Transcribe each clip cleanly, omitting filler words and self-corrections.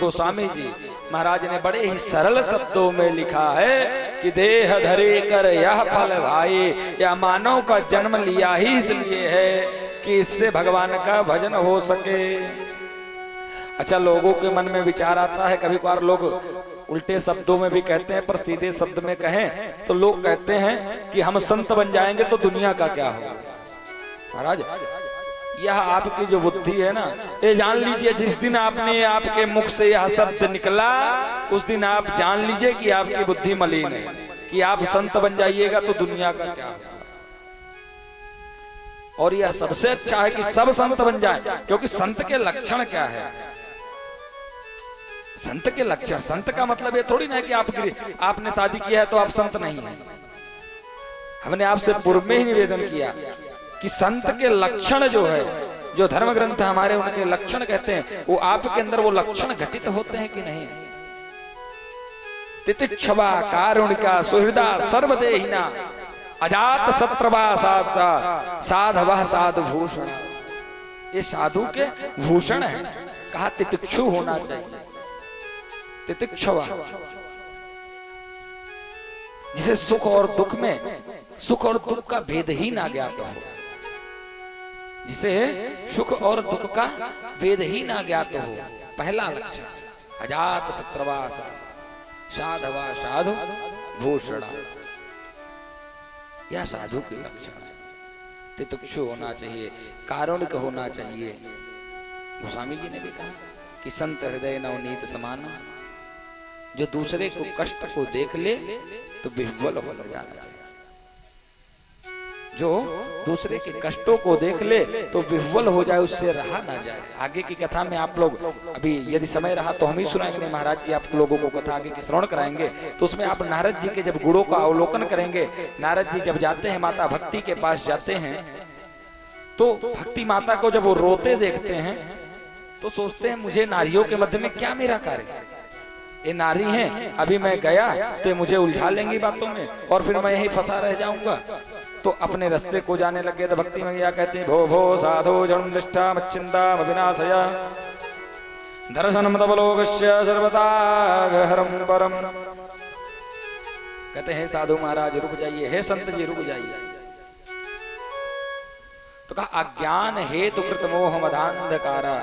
गोस्वामी जी महाराज ने बड़े ही सरल शब्दों में लिखा है कि देह धरे कर यह फल भाई, या मानव का जन्म लिया ही इसलिए है कि इससे भगवान का भजन हो सके। अच्छा, लोगों के मन में विचार आता है, कभी कभार लोग उल्टे शब्दों में भी कहते हैं, पर सीधे शब्द में कहें तो लोग कहते हैं कि हम संत बन जाएंगे तो दुनिया का क्या होगा। महाराज, यह आपकी जो बुद्धि है ना, ये जान लीजिए, जिस दिन आपने आपके मुख से यह शब्द निकला उस दिन आप जान लीजिए कि आपकी बुद्धि मलिन है, कि आप संत बन जाइएगा तो दुनिया का क्या होगा। और यह सबसे अच्छा है कि सब संत बन जाए, क्योंकि संत के लक्षण क्या है। संत के लक्षण, संत का मतलब ये थोड़ी ना है कि आपने शादी किया है तो आप संत नहीं है। हमने आपसे पूर्व में ही निवेदन किया कि संत के लक्षण जो है, जो धर्म ग्रंथ हमारे उनके लक्षण कहते हैं, वो आपके अंदर वो लक्षण घटित होते हैं कि नहीं। तितिक्षवा कारुणिका सुहृदा सर्वदेहिना अजात शत्रवा साधवः साधु भूषण। ये साधु के भूषण है। कहा तितिक्षु होना चाहिए, तितिक्षवा, जिसे सुख और दुख में, सुख और दुख का भेद ही ना ज्ञात हो, जिसे सुख और दुख का भेद ही ना ज्ञात हो। पहला लक्षण अजात शत्रवा साधवा साधु भूषण, यह साधु के लक्षण। तितिक्षु होना चाहिए, कारुणिक होना चाहिए। गोस्वामी जी ने भी कहा कि संत हृदय नवनीत समान, जो दूसरे को कष्ट को देख ले तो विह्वल हो जाना चाहिए। जो दूसरे के कष्टों को देख ले तो विह्वल हो जाए, उससे रहा ना जाए। आगे की कथा में आप लोग, अभी यदि समय रहा तो हम ही सुनाएंगे, महाराज जी आप लोगों को कथा आगे की श्रवण कराएंगे, तो उसमें आप नारद जी के जब गुणों का अवलोकन करेंगे। नारद जी जब जाते हैं माता भक्ति के पास जाते हैं, तो भक्ति माता को जब वो रोते देखते हैं तो सोचते हैं मुझे नारियों के मध्य में क्या मेरा कार्य, ये नारी हैं, अभी मैं गया तो मुझे उलझा लेंगी बातों में और फिर मैं यही फंसा रह जाऊंगा। तो अपने रास्ते को जाने लगे। तो भक्ति मैया कहती है, भो भो साधो जन्म निष्ठा मच्चिंदा विनाशया दर्शनम तवलोकस्य सर्वदागहरम परम। कहते हैं साधु महाराज रुक जाइए, हे संत जी रुक जाइए। तो कहा अज्ञान हेतु कृत मोह मदांधकारा,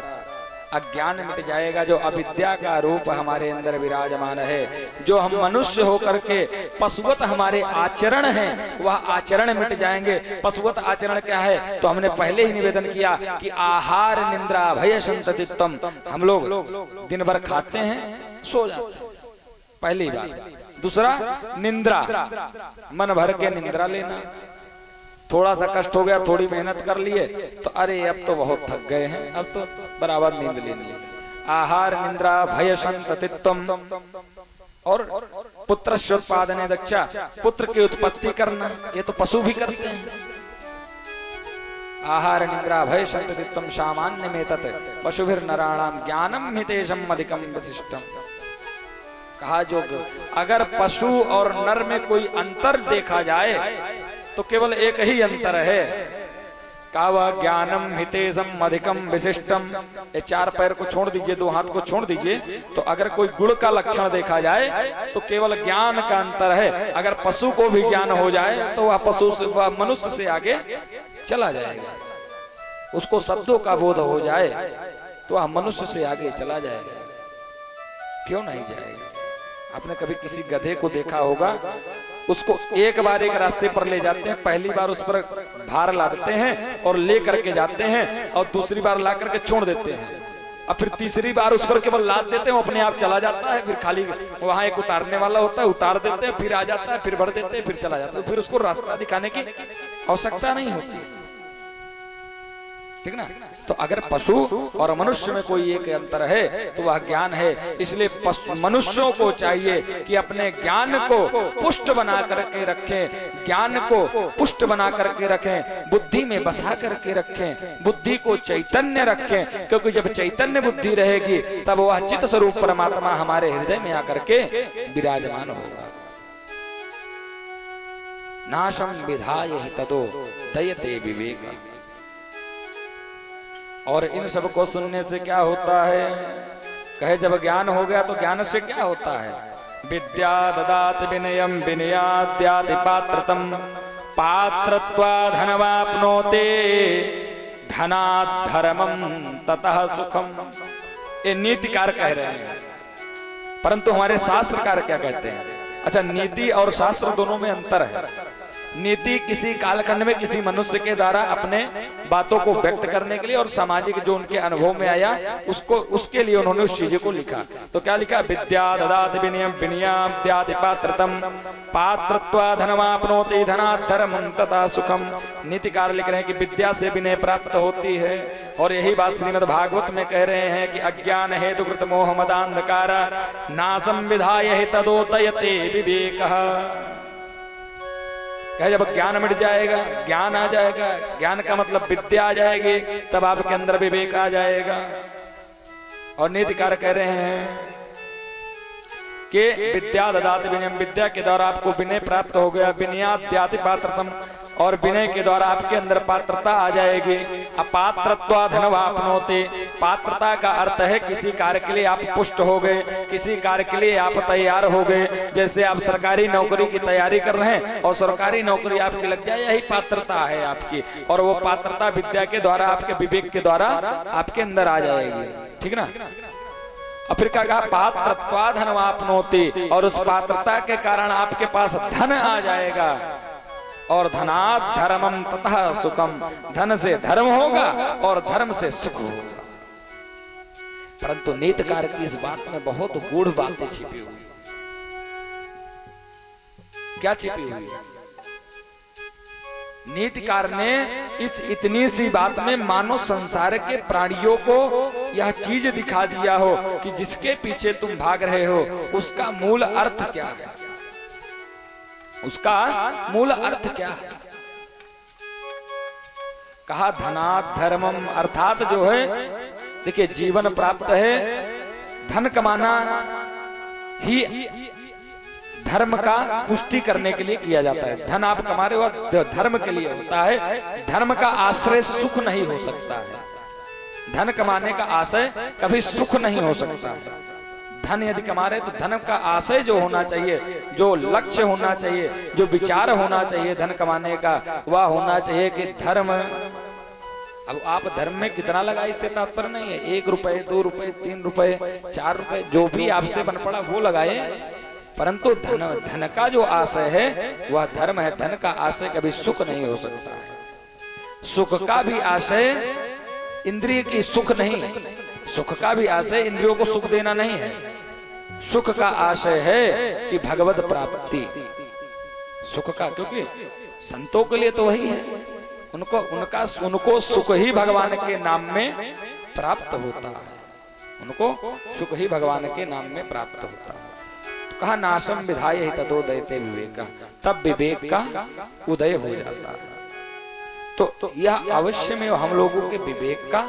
अज्ञान मिट जाएगा, जो अविद्या का रूप हमारे अंदर विराजमान है, जो हम मनुष्य होकर के पशुवत हमारे आचरण हैं, वह आचरण मिट जाएंगे। पशुवत आचरण क्या है, तो हमने पहले ही निवेदन किया कि आहार निंद्रा भय संततित्वम। हम लोग दिन भर खाते हैं सो जाते हैं, पहली बात। दूसरा निंद्रा, मन भर के निंद्रा लेना। थोड़ा सा कष्ट हो गया, थोड़ी मेहनत कर लिए तो अरे अब तो बहुत थक गए हैं, अब तो बराबर नींद लेनी। आहार निंद्रा भय संततित्वम। और पुत्र उत्पादने दक्षा, पुत्र की उत्पत्ति करना, ये तो पशु भी करते हैं। आहार निंद्रा भय संततित्वम सामान्य में तत् पशुभिर नराणाम ज्ञानम हितेशम अधिकम विशिष्टम। कहा जो अगर पशु और नर में कोई अंतर देखा जाए तो केवल एक ही अंतर है, कावा ज्ञानम हितेशम अधिकम विशिष्टम। ये चार पैर को छोड़ दीजिए, दो हाथ को छोड़ दीजिए, तो अगर कोई गुण का लक्षण देखा जाए तो केवल ज्ञान का अंतर है। अगर पशु को भी ज्ञान हो जाए तो वह पशु से, वह मनुष्य से आगे चला जाएगा। उसको शब्दों का बोध हो जाए तो वह मनुष्य से आगे चला जाएगा। क्यों नहीं जाएगा? आपने कभी किसी गधे को देखा होगा, उसको एक बार एक रास्ते पर ले जाते हैं, पहली बार उस पर भार लादते हैं और ले करके जाते हैं, और दूसरी बार ला करके छोड़ देते हैं, और फिर तीसरी बार उस पर केवल लाद देते हैं, वो अपने आप चला जाता है। फिर खाली वहां एक उतारने वाला होता है, उतार देते हैं, फिर आ जाता है, फिर भर देते हैं, फिर चला जाता है। फिर उसको रास्ता दिखाने की आवश्यकता नहीं होती, ठीक ना। तो अगर पशु और मनुष्य में कोई एक अंतर है तो वह ज्ञान है। इसलिए मनुष्यों को चाहिए कि अपने ज्ञान को पुष्ट बना करके रखें, ज्ञान को पुष्ट बना करके रखें, बुद्धि में बसा करके रखें, बुद्धि को चैतन्य रखें, क्योंकि जब चैतन्य बुद्धि रहेगी तब वह चित्त स्वरूप परमात्मा हमारे हृदय में आकर के विराजमान होगा। नाशम विधाय हि ततो दयते विवेक। और इन सब को सुनने से क्या होता है? कहे जब ज्ञान हो गया तो ज्ञान से क्या होता है? विद्या ददाति विनयम विनयाद्याति पात्रतम पात्रत्वा धनवाप्नोते धनात् धर्मम ततः सुखम। ये नीतिकार कह रहे हैं, परंतु हमारे शास्त्रकार क्या कहते हैं? अच्छा, नीति और शास्त्र दोनों में अंतर है। नीति किसी कालखंड में किसी मनुष्य के द्वारा अपने बातों को व्यक्त करने के लिए और सामाजिक जो उनके अनुभव में आया उसको उसके लिए उन्होंने उस चीज को लिखा। तो क्या लिखा? विद्या ददाति विनयम विनयाद्याति पात्रतम पात्रत्वा धनमाप्नोति धनात् धर्मं तथा सुखम। नीतिकार लिख रहे हैं कि विद्या से विनय प्राप्त होती है, और यही बात श्रीमद् भागवत में कह रहे हैं कि अज्ञान हेतु कृत मोह मदांधकार नासं विधाय तदोतयते विवेकः। कहे जब ज्ञान मिट जाएगा, ज्ञान आ जाएगा, ज्ञान का मतलब विद्या आ जाएगी, तब आपके अंदर विवेक आ जाएगा। और नीतिकार कह रहे हैं कि विद्या ददाति विनयम, विद्या के द्वारा आपको विनय प्राप्त हो गया, विनयाद्याति पात्रतम, और विनय के द्वारा आपके अंदर पात्रता आ जाएगी। अपात्रत्वा धनवाप्नोति, पात्रता का अर्थ है किसी कार्य के लिए आप पुष्ट हो गए, किसी कार्य के लिए आप तैयार हो गए। जैसे आप सरकारी नौकरी की तैयारी कर रहे हैं और सरकारी नौकरी आपकी लग जाए, यही पात्रता है आपकी, और वो पात्रता विद्या के द्वारा आपके विवेक के द्वारा आपके अंदर आ जाएगी। ठीक ना? और फिर क्या कहा? पात्रत्वा धनवाप्नोति, और उस पात्रता के कारण आपके पास धन आ जाएगा, और धनात् धर्मम ततः सुखम, धन से धर्म होगा और धर्म से सुख होगा। परंतु नीतिकार की इस बात में बहुत गूढ़ बातें छिपी हुई। क्या छिपी हुई है? नीतिकार ने इस इतनी सी बात में मानो संसार के प्राणियों को यह चीज दिखा दिया हो कि जिसके पीछे तुम भाग रहे हो उसका मूल अर्थ क्या है, उसका मूल अर्थ क्या है। कहा धनात् धर्मम, अर्थात जो है देखिए जीवन प्राप्त है, धन कमाना ही धर्म का पुष्टि करने के लिए किया जाता है। धन आप कमा रहे हो धर्म के लिए होता है, धर्म का आश्रय सुख नहीं हो सकता है। धन कमाने का आशय कभी सुख नहीं हो सकता है। धन यदि कमा रहे तो धन का आशय जो होना चाहिए, जो लक्ष्य होना चाहिए, जो विचार होना चाहिए धन कमाने का, वह होना चाहिए कि धर्म। अब आप धर्म में कितना लगा इससे तात्पर्य नहीं है, 1 रुपए 2 रुपए 3 रुपए 4 रुपए जो भी आपसे बन पड़ा वो लगाए, परंतु धन का जो आशय है वह धर्म है। धन का आशय कभी सुख नहीं हो सकता है। सुख का भी आशय इंद्रिय की सुख नहीं, सुख का भी आशय इंद्रियों को सुख देना नहीं है। सुख का आशय है कि भगवत प्राप्ति सुख का, क्योंकि संतों के लिए तो वही है, उनको सुख ही भगवान के नाम में प्राप्त होता है, उनको सुख ही भगवान के नाम में प्राप्त होता है। तो कहा नाशम विधाय ही तदोदयते विवेका, तब विवेक का उदय हो जाता है। तो यह अवश्य में हम लोगों के विवेक का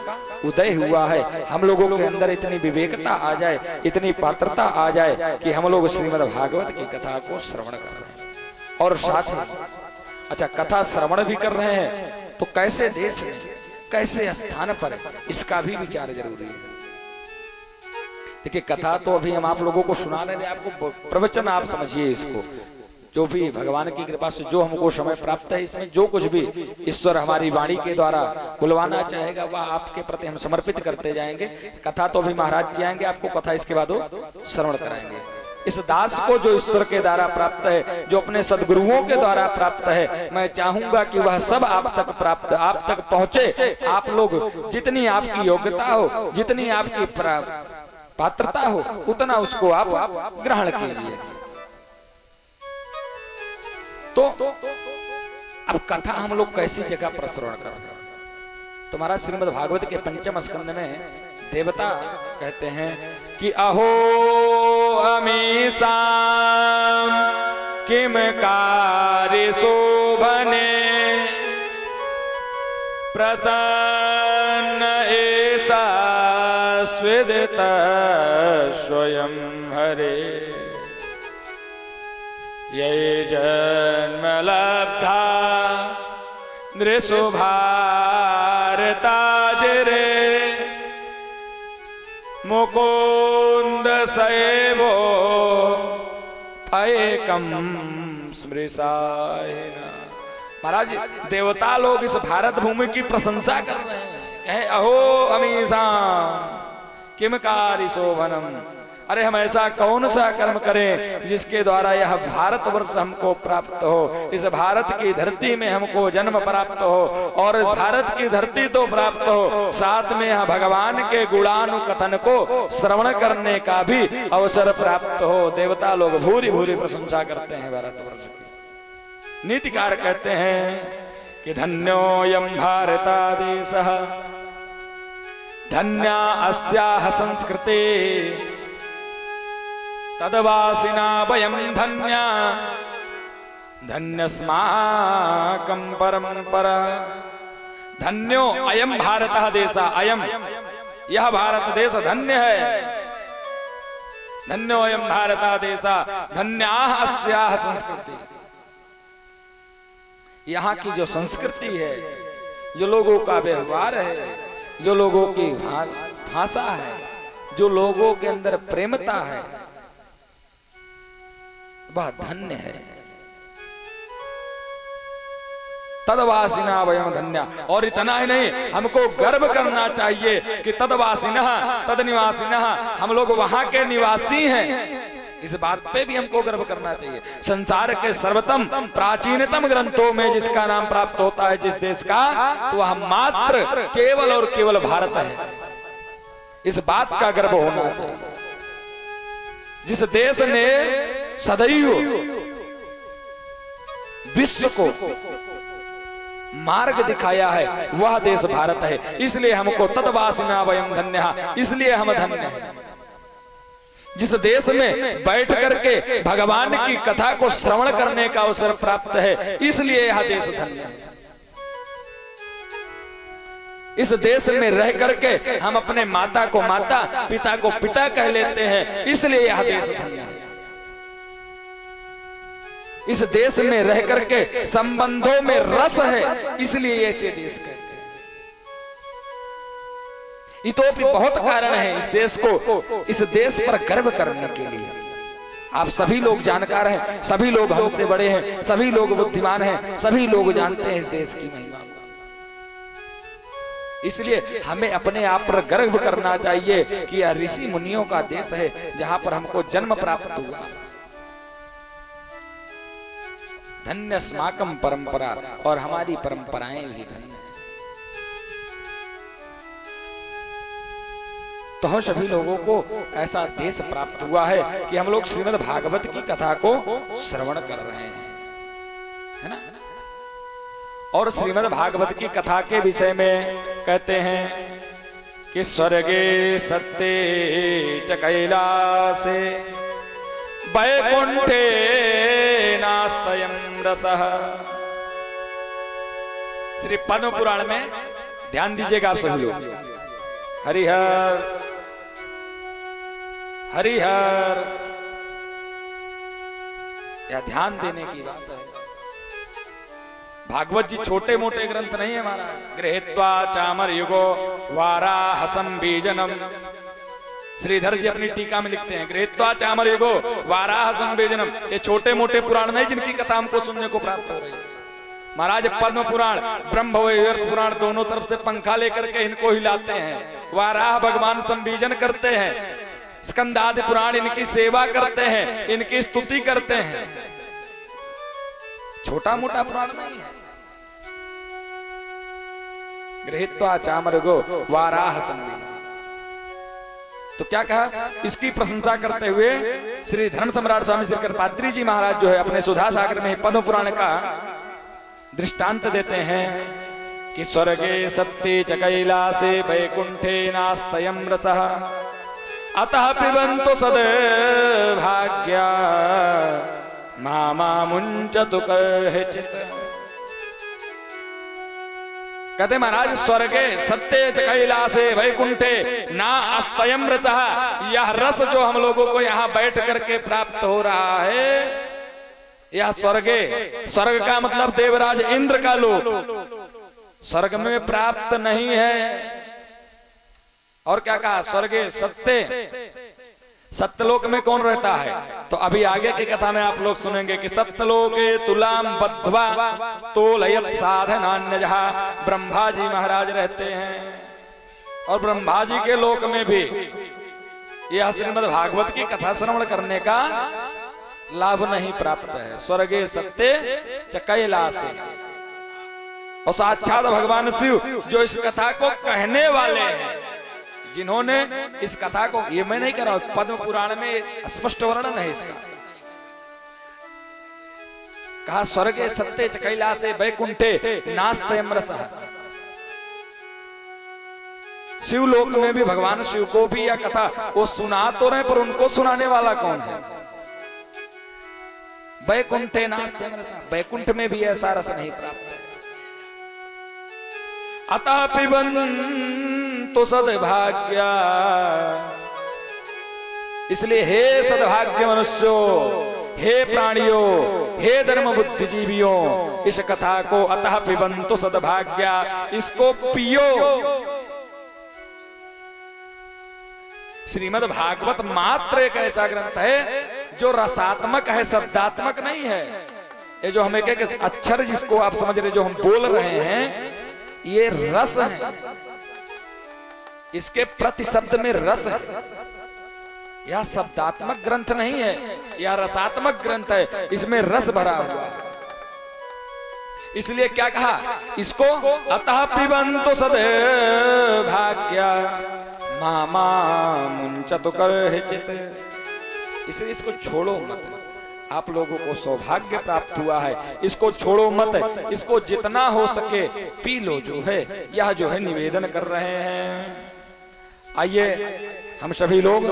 उदय हुआ है। हम लोगों के अंदर इतनी विवेकता आ जाए, इतनी पात्रता आ जाए कि हम लोग श्रीमद् भागवत की कथा को श्रवण कर रहे हैं, और साथ ही अच्छा कथा श्रवण भी कर रहे हैं तो कैसे देश में, कैसे स्थान पर, इसका भी विचार जरूरी है। देखिए कथा तो अभी हम आप लोगों को सुना रहे हैं, आपको प्रवचन आप समझिए इसको। जो भी भगवान की कृपा से जो हमको समय प्राप्त है, इसमें जो कुछ भी ईश्वर हमारी वाणी के द्वारा बुलवाना चाहेगा वह आपके प्रति हम समर्पित करते जाएंगे। कथा तो अभी महाराज जी आएंगे, आपको कथा इसके बाद वो श्रवण कराएंगे। इस दास को जो ईश्वर के द्वारा प्राप्त है, जो अपने सदगुरुओं के द्वारा प्राप्त है, मैं चाहूंगा कि वह सब आप तक प्राप्त, आप तक पहुंचे। आप लोग जितनी आपकी योग्यता हो, जितनी आपकी पात्रता हो, उतना उसको आप ग्रहण कीजिए। तो अब कथा हम लोग कैसी जगह पर श्रवण कर रहे हैं? तुम्हारा श्रीमद् भागवत के 5वें स्कंद में देवता कहते हैं कि अहो अमीषां किम कार्य शोभने प्रसन्न ऐसा स्विदित स्वयं हरे ये जन्म लब्धा नृषु भारताजिरे मुकुंद सैवो एकम स्मृसाय। महाराज देवता लोग इस भारत भूमि की प्रशंसा कर रहे हैं, कहे अहो अमीसा किम कारी शोभनम। अरे हम ऐसा कौन सा कर्म करें जिसके द्वारा यह भारतवर्ष हमको प्राप्त हो, इस भारत की धरती में हमको जन्म प्राप्त हो, और भारत की धरती तो प्राप्त हो, साथ में यह भगवान के गुणानुकथन को श्रवण करने का भी अवसर प्राप्त हो। देवता लोग भूरी भूरी प्रशंसा करते हैं भारतवर्ष की। नीतिकार कहते हैं कि धन्योऽयं भारतादेशः धन्या अस्याः संस्कृते तदवासिना वयं धन्या धन्यस्माकं परम्परा। धन्यो अयम भारतः देशः, अयम यह भारत देश धन्य है। धन्यो अयम भारतः देशः धन्याः अस्याः संस्कृति। यहाँ की जो संस्कृति है, जो लोगों का व्यवहार है, जो लोगों की भाषा है, जो लोगों के अंदर प्रेमता है, वह धन्य है। तदवासिना वयम धन्या। और इतना ही नहीं, हमको गर्व करना चाहिए कि तदवासिना तदनिवासिना, हम लोग वहां के निवासी हैं। इस बात पे भी हमको गर्व करना चाहिए। संसार के सर्वोत्तम प्राचीनतम ग्रंथों में जिसका नाम प्राप्त होता है जिस देश का, तो वह मात्र केवल और केवल भारत है। इस बात का गर्व होना चाहिए। जिस देश ने सदैव विश्व को मार्ग दिखाया है, वह देश भारत है। इसलिए हमको तदवासिना वयम धन्यः, इसलिए हम धन्य हैं। जिस देश में बैठ करके भगवान की कथा को श्रवण करने का अवसर प्राप्त है, इसलिए यह देश धन्य है। इस देश में रह करके हम अपने माता को माता, पिता को पिता कह लेते हैं, इसलिए यह देश धन्य है। इस देश में रह करके संबंधों में रस है, इसलिए ऐसे देश कहते हैं। इतोपि बहुत कारण है इस देश को, इस देश पर गर्व करने के लिए। आप सभी लोग जानकार हैं, सभी लोग हमसे बड़े हैं, सभी लोग बुद्धिमान हैं, सभी लोग जानते हैं इस देश की महिमा। इसलिए हमें अपने आप पर गर्व करना चाहिए कि यह ऋषि मुनियों का देश है, जहां पर हमको जन्म प्राप्त हुआ। धन्य स्माकम परंपरा, और हमारी परंपराएं भी धन्य। तो हम सभी लोगों को ऐसा देश प्राप्त हुआ है कि हम लोग श्रीमद् भागवत की कथा को श्रवण कर रहे हैं, है ना। और श्रीमद् भागवत की कथा के विषय में कहते हैं कि स्वर्गे सत्ये च कैलासे वैकुंठे नास्तयं रसः। श्री पद्म पुराण में ध्यान दीजिएगा आप सभी लोग। हरिहर हरिहर, यह ध्यान देने की बात है। भागवत जी छोटे मोटे ग्रंथ नहीं है हमारा। गृहीत्वा चामर युगो वाराहसं बीजनम, श्रीधर जी अपनी टीका में लिखते हैं, गृहीत्वा चामर युगो वाराहसं बीजनम। ये छोटे मोटे पुराण नहीं जिनकी कथा हमको सुनने को प्राप्त हो रही है। महाराज पद्म पुराण, ब्रह्म वैवर्त पुराण, दोनों तरफ से पंखा लेकर के इनको हिलाते हैं। वाराह भगवान संबीजन करते हैं। स्कंदादि पुराण इनकी सेवा करते हैं, इनकी स्तुति करते हैं। छोटा मोटा पुराण नहीं है। गृहीत्वा चामरगो वाराह संबीजन। तो क्या कहा, इसकी प्रशंसा करते हुए श्री धर्म सम्राट स्वामी श्री कृपाद्री जी महाराज जो है अपने सुधा सागर में पद्म पुराण का दृष्टांत देते हैं कि स्वर्गे सत्ये च कैलासे वैकुंठे नास्तयं रसः अतः पिबन्तु सद्भाग्या मामा मुञ्चतु कैचित्। कहते महाराज स्वर्गे सत्ये च कैलासे वैकुंठे ना अस्तयं रसः, यह रस जो हम लोगों को यहाँ बैठ करके प्राप्त हो रहा है, यह स्वर्गे, स्वर्ग का मतलब देवराज इंद्र का लोक, स्वर्ग में प्राप्त नहीं है। और क्या कहा, स्वर्गे सत्य, सत्यलोक में कौन रहता है? तो अभी आगे की कथा में आप लोग सुनेंगे कि सत्यलोके तुलाम बद्ध्वा तोलयत साधनान्यजः, ब्रह्मा जी महाराज रहते हैं। और ब्रह्मा जी के लोक में भी यह श्रीमद् भागवत की कथा श्रवण करने का लाभ नहीं प्राप्त है। स्वर्गे सत्य च कैलासे, और साक्षात भगवान शिव जो इस कथा को कहने वाले हैं, जिन्होंने इस कथा को, ये मैं नहीं कह रहा हूं, पद्म पुराण में स्पष्ट वर्णन है इसका। कहा स्वर्गे सत्य च कैलासे वैकुंठे नास्त्ययम् रसः। शिवलोक में भी भगवान शिव को भी यह कथा वो सुना तो रहे, पर उनको सुनाने वाला कौन है? वैकुंठे नास्त्ययम् रसः, वैकुंठ में भी ऐसा रस नहीं प्राप्त है। अतः पिबन्तु सद्भाग्या, इसलिए हे सद्भाग्य मनुष्यों, हे प्राणियों, हे धर्म बुद्धिजीवियों, इस कथा को अतः पिबन्तु सद्भाग्या, इसको पियो। श्रीमद् भागवत मात्र एक ऐसा ग्रंथ है जो रसात्मक है, शब्दात्मक नहीं है। ये जो हमें कहे अक्षर जिसको आप समझ रहे, जो हम बोल रहे हैं, ये रस है, इसके प्रति शब्द में रस है। यह शब्दात्मक ग्रंथ नहीं है, यह रसात्मक ग्रंथ है, इसमें रस भरा हुआ है। इसलिए क्या कहा इसको, अतः पिबन्तु सद्भाग्या मामा मुंचतु कर्हिचित्, इसलिए इसको छोड़ो मत। आप लोगों को सौभाग्य प्राप्त हुआ है, इसको छोड़ो मत, इसको जितना हो सके पी लो। जो है यह जो है निवेदन कर रहे हैं। आइए हम सभी लोग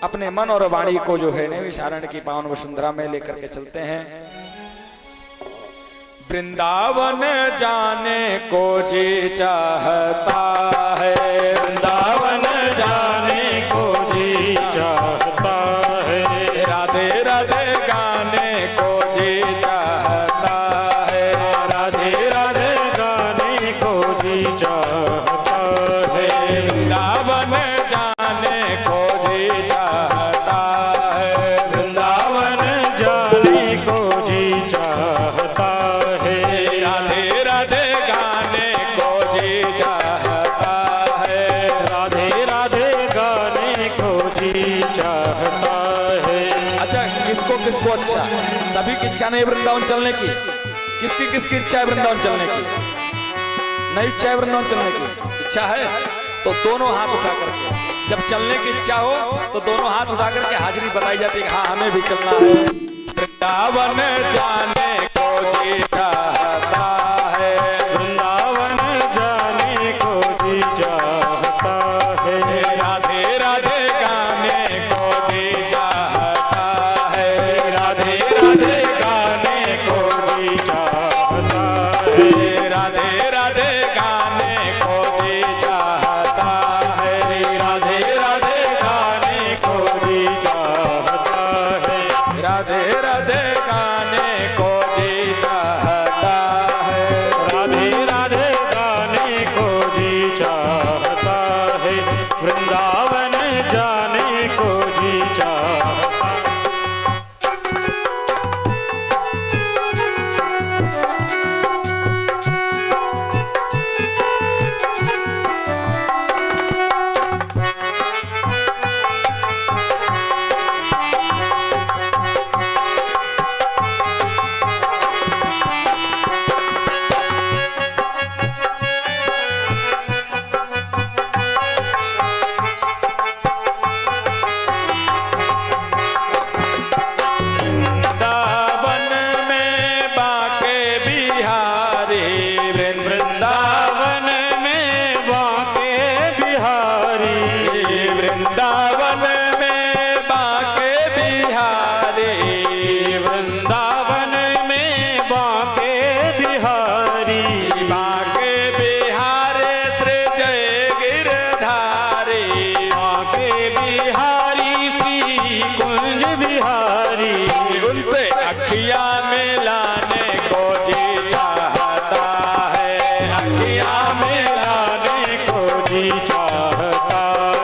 अपने मन और वाणी को जो है नैमिषारण्य की पावन वसुंधरा में लेकर के चलते हैं। वृंदावन जाने को जी चाहता है, वृंदावन जाने को जी चाहता है, राधे राधे गाने को जी चाहता है, राधे राधे गाने को जी चाहता है, वृंदावन जाने को जी चाहता है, वृंदावन जाने को जी चाहता है, राधे राधे गाने को जी चाहता है, राधे राधे गाने को जी चाहता है। अच्छा, किसको अच्छा, सभी की इच्छा नहीं वृंदावन चलने की? किसकी इच्छा है वृंदावन चलने की? नहीं इच्छा है वृंदावन चलने की? इच्छा है तो दोनों हाथ उठा करके, जब चलने की इच्छा हो तो दोनों हाथ उठा करके हाजिरी बताई जाती है, हाँ हमें भी चलना है। वृंदावन जाने को जी चाहता है, वृंदावन जाने को जी चाहता है, राधे राधे गाने को जी चाहता है, राधे राधे गाने को जी चाहता है, राधे राधे गाने को जी चाहता है, राधे राधे गाने को जी चाहता है, राधे राधे गाने को जी चाहता है, राधे राधे गाने को जी चाहता है, वृंदावन जाने को जी चाहता है। चाहता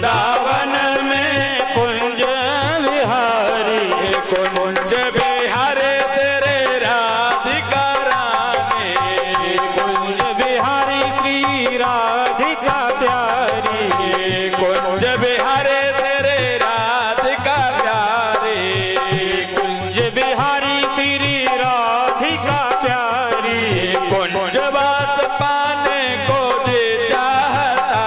वृंदावन में कुंज विहारी, कुंज विहारे तेरे राधिका रानी, कुंज विहारी श्री राधिका प्यारी, कुंज विहारे तेरे राधिका प्यारी, कुंज विहारी श्री राधिका प्यारी, कुंज वास पाने को जी चाहता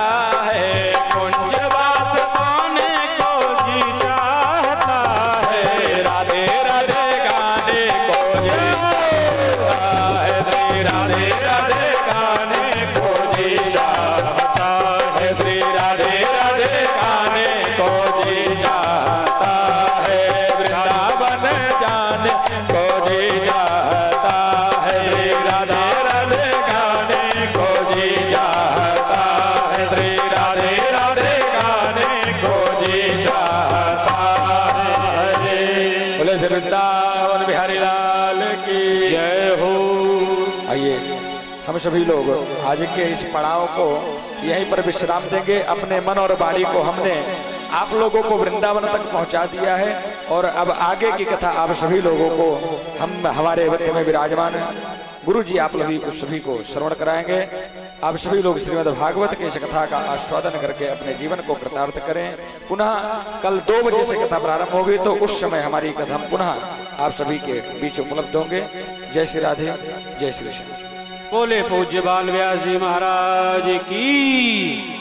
है, कुंज वास पाने को जी चाहता है, राधे राधे गाने को जी चाहता है, श्री राधे राधे गाने को जी चाहता है, श्री राधे राधे गाने को जी चाहता है, वृंदावन जाने को जी चाहता है, श्री राधे राधे गाने को जी चाहता है, श्री राधे राधे गाने को जी चाहता है। बोले श्री वृंदावन बिहारी लाल की जय हो। आइए हम सभी लोग आज के इस पड़ाव को यहीं पर विश्राम देंगे। अपने मन और वाणी को हमने आप लोगों को वृंदावन तक पहुंचा दिया है और अब आगे की कथा आप सभी लोगों को हम हमारे मध्य में विराजमान गुरु जी आप सभी को श्रवण कराएंगे। आप सभी लोग श्रीमद् भागवत की इस कथा का आस्वादन करके अपने जीवन को कृतार्थ करें। पुनः कल 2 बजे से कथा प्रारंभ होगी तो उस समय हमारी कथा हम पुनः आप सभी के बीच उपलब्ध होंगे। जय श्री राधे, जय श्री कृष्ण। बोले पूज्य बाल व्यास जी महाराज की।